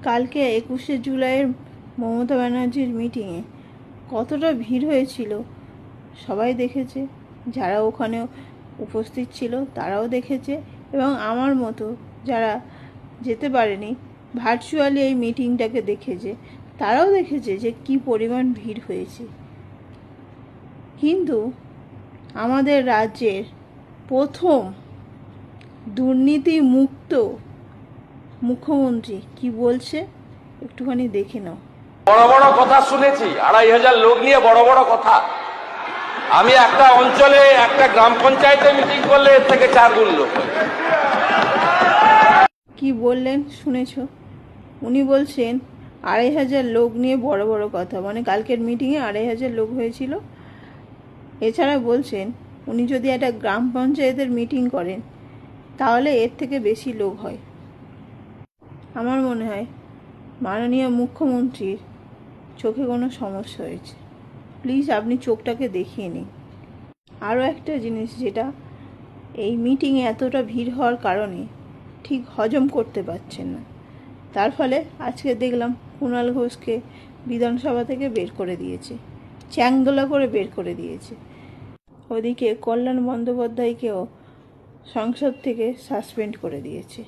কালকে 21শে জুলাইয়ের মমতা ব্যানার্জির মিটিংয়ে কতটা ভিড় হয়েছিল সবাই দেখেছে, যারা ওখানে উপস্থিত ছিল তারাও দেখেছে, এবং আমার মতো যারা যেতে পারেনি ভার্চুয়ালি এই মিটিংটাকে দেখেছে তারাও দেখেছে যে কি পরিমাণ ভিড় হয়েছে। কিন্তু আমাদের রাজ্যের প্রথম দুর্নীতিমুক্ত মুখ্যমন্ত্রী কি বলছে একটুখানি দেখে নাও। বড় বড় কথা শুনেছি, 2500 লোক নিয়ে বড় বড় কথা। আমি একটা অঞ্চলে একটা গ্রাম পঞ্চায়েতে মিটিং করলে এর থেকে 4 গুণ লোক। কি বললেন শুনেছ? উনি বলছেন 2500 লোক নিয়ে বড় বড় কথা, মানে কালকের মিটিংয়ে 2500 লোক হয়েছিল। এছাড়া বলছেন উনি যদি একটা গ্রাম পঞ্চায়েতের মিটিং করেন তাহলে এর থেকে বেশি লোক হয়। আমার মনে হয় মাননীয় মুখ্যমন্ত্রীর চোখে কোনো সমস্যা হয়েছে। প্লিজ আপনি চোখটাকে দেখিয়ে নিন। আরও একটা জিনিস, যেটা এই মিটিংয়ে এতটা ভিড় হওয়ার কারণে ঠিক হজম করতে পারছেন না, তার ফলে আজকে দেখলাম কুণাল ঘোষকে বিধানসভা থেকে বের করে দিয়েছে, চ্যাংদোলা করে বের করে দিয়েছে। ওদিকে কল্যাণ বন্দ্যোপাধ্যায়কেও সংসদ থেকে সাসপেন্ড করে দিয়েছে।